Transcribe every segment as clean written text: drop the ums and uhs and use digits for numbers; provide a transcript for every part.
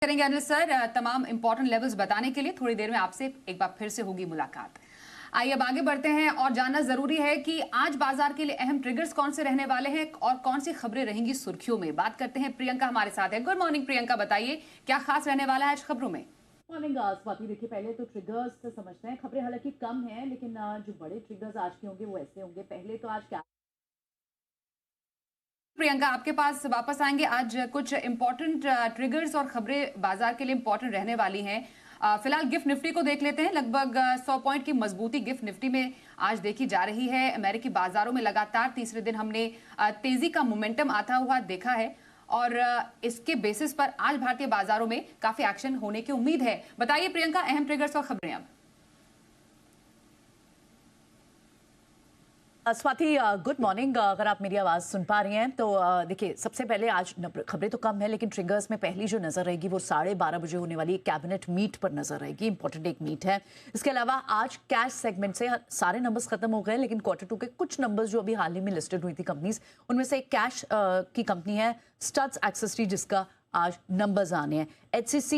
करेंगे अनिल सर तमाम important levels बताने के लिए। थोड़ी देर में आपसे एक बार फिर से होगी मुलाकात। आइए अब आगे बढ़ते हैं और जानना जरूरी है कि आज बाजार के लिए अहम ट्रिगर्स कौन से रहने वाले हैं और कौन सी खबरें रहेंगी सुर्खियों में। बात करते हैं, प्रियंका हमारे साथ है। गुड मॉर्निंग प्रियंका, बताइए क्या खास रहने वाला है आज खबरों में। मॉर्निंग स्वाति, देखिए पहले तो ट्रिगर्स समझते हैं। खबरें हालांकि कम हैं लेकिन जो बड़े ट्रिगर्स आज के होंगे वो ऐसे होंगे। पहले तो आज क्या प्रियंका आपके पास वापस आएंगे। आज कुछ इंपॉर्टेंट ट्रिगर्स और खबरें बाजार के लिए इंपॉर्टेंट रहने वाली हैं। फिलहाल गिफ्ट निफ्टी को देख लेते हैं। लगभग 100 पॉइंट की मजबूती गिफ्ट निफ्टी में आज देखी जा रही है। अमेरिकी बाजारों में लगातार तीसरे दिन हमने तेजी का मोमेंटम आता हुआ देखा है और इसके बेसिस पर आज भारतीय बाजारों में काफी एक्शन होने की उम्मीद है। बताइए प्रियंका, अहम ट्रिगर्स और खबरें अब। Swati, good morning. अगर आप मेरी आवाज़ सुन पा रही हैं तो देखिए, सबसे पहले आज खबरें तो कम है लेकिन ट्रिगर्स में पहली जो नज़र रहेगी वो 12:30 बजे होने वाली कैबिनेट मीट पर नज़र रहेगी। इंपॉर्टेंट एक मीट है। इसके अलावा आज कैश सेगमेंट से सारे नंबर्स खत्म हो गए लेकिन Q2 के कुछ नंबर्स जो अभी हाल ही में लिस्टेड हुई थी कंपनीज, उनमें से एक कैश की कंपनी है स्टड्स एक्सेसरी, जिसका आज नंबर्स आने हैं। HCC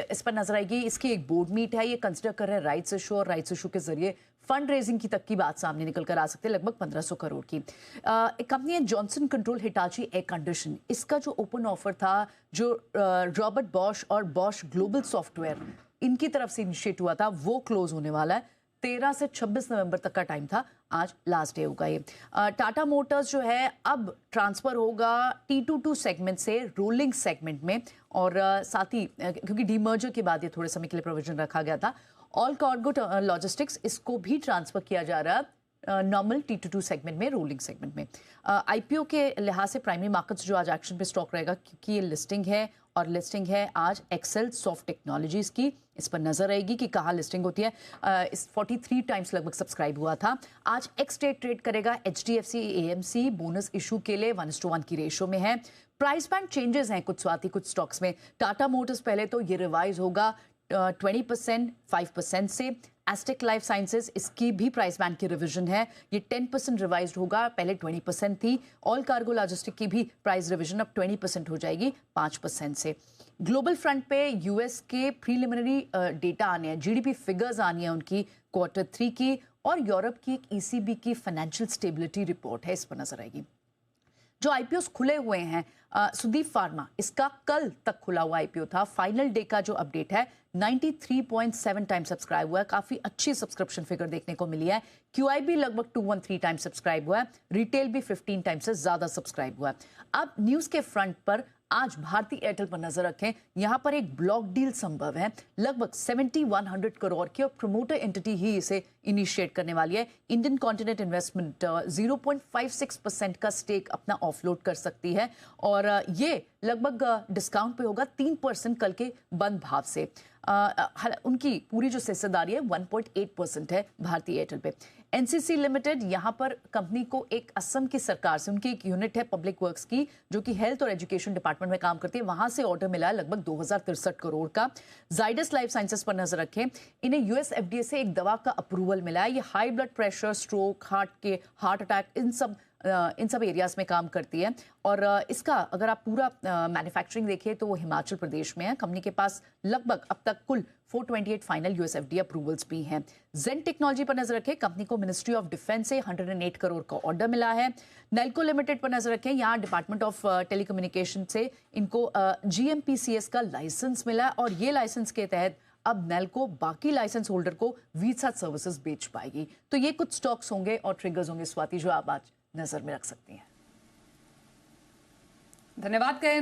इस पर नजर आएगी। इसकी एक बोर्ड मीट है। ये कंसिडर कर रहे हैं राइट्स इशू और राइट्स इशू के जरिए फंड रेजिंग की तक की बात सामने निकल कर आ सकते हैं, लगभग 1500 करोड़ की। एक कंपनी है Johnson control Hitachi air condition. इसका जो ओपन ऑफर था, जो रॉबर्ट बॉश और बॉश ग्लोबल सॉफ्टवेयर इनकी तरफ से इनिशिएट हुआ था, वो क्लोज होने वाला है। 13 से 26 नवंबर तक का टाइम था, आज लास्ट डे होगा ये। टाटा मोटर्स जो है अब ट्रांसफर होगा T22 सेगमेंट से रोलिंग सेगमेंट में और साथ ही क्योंकि डीमर्जर के बाद ये थोड़े समय के लिए प्रोविजन रखा गया था। ऑल कार्गो लॉजिस्टिक्स, इसको भी ट्रांसफर किया जा रहा है नॉर्मल T22 सेगमेंट में, रोलिंग सेगमेंट में। आईपीओ के लिहाज से प्राइमरी मार्केट्स जो आज एक्शन पे स्टॉक रहेगा, क्योंकि ये लिस्टिंग है और लिस्टिंग है आज एक्सेल सॉफ्ट टेक्नोलॉजीज की। इस पर नजर रहेगी कि कहाँ लिस्टिंग होती है। इस 43 टाइम्स लगभग सब्सक्राइब हुआ था। आज एक्स ट्रेड करेगा HDFC AMC, बोनस इशू के लिए 1:1 की रेशो में है। प्राइस बैंड चेंजेस हैं कुछ स्वाति, कुछ स्टॉक्स में। टाटा मोटर्स पहले तो ये रिवाइज होगा 20% 5% से। एस्टेक लाइफ साइंसेज, इसकी भी प्राइस बैंड की रिवीजन है, ये 10% रिवाइज्ड होगा, पहले 20% थी। ऑल कार्गो लॉजिस्टिक की भी प्राइस रिवीजन अब 20% हो जाएगी 5% से। ग्लोबल फ्रंट पे यूएस के प्रीलिमिनरी डेटा आने हैं, GDP फिगर्स आनी है उनकी Q3 की, और यूरोप की एक ECB की फाइनेंशियल स्टेबिलिटी रिपोर्ट है, इस पर नजर आएगी। जो आईपीओ खुले हुए हैं, सुदीप फार्मा, इसका कल तक खुला हुआ आईपीओ था। फाइनल डे का जो अपडेट है 93.7 टाइम सब्सक्राइब हुआ है। काफी अच्छी सब्सक्रिप्शन फिगर देखने को मिली है। QIB लगभग 213 टाइम सब्सक्राइब हुआ है। रिटेल भी 15 टाइम से ज्यादा सब्सक्राइब हुआ है। अब न्यूज के फ्रंट पर आज भारती एयरटेल पर नजर रखें। यहां पर एक ब्लॉक डील संभव है, लगभग 7100 करोड़ की, और प्रमोटर एंटिटी ही इसे इनिशिएट करने वाली है। इंडियन कॉन्टिनेंट इन्वेस्टमेंट 0.56% का स्टेक अपना ऑफलोड कर सकती है और ये लगभग डिस्काउंट पे होगा 3% कल के बंद भाव से। उनकी पूरी जो हिस्सेदारी है 1.8% है भारतीय एयरटेल पे। NCC लिमिटेड, यहाँ पर कंपनी को एक असम की सरकार से, उनकी एक यूनिट है पब्लिक वर्क्स की जो कि हेल्थ और एजुकेशन डिपार्टमेंट में काम करती है, वहां से ऑर्डर मिला है लगभग 2063 करोड़ का। जाइडस लाइफ साइंसेस पर नजर रखें। इन्हें US FDA से एक दवा का अप्रूवल मिला है। ये high blood pressure, stroke, heart attack, इन सब एरियाज में काम करती है और इसका अगर आप पूरा मैन्युफैक्चरिंग देखें तो वो हिमाचल प्रदेश में है। कंपनी के पास लगभग अब तक कुल 428 फाइनल US FDA अप्रूवल्स भी हैं। जेन टेक्नोलॉजी पर नजर रखें। कंपनी को मिनिस्ट्री ऑफ डिफेंस से 108 करोड़ का ऑर्डर मिला है। नेल्को लिमिटेड पर नजर रखें। यहाँ डिपार्टमेंट ऑफ टेलीकम्युनिकेशन से इनको GMPCS का लाइसेंस मिला और ये लाइसेंस के तहत अब नेल्को बाकी लाइसेंस होल्डर को वीसाट सर्विसेज बेच पाएगी। तो ये कुछ स्टॉक्स होंगे और ट्रिगर्स होंगे स्वाति, जो आप आज नजर में रख सकती हैं। धन्यवाद करें।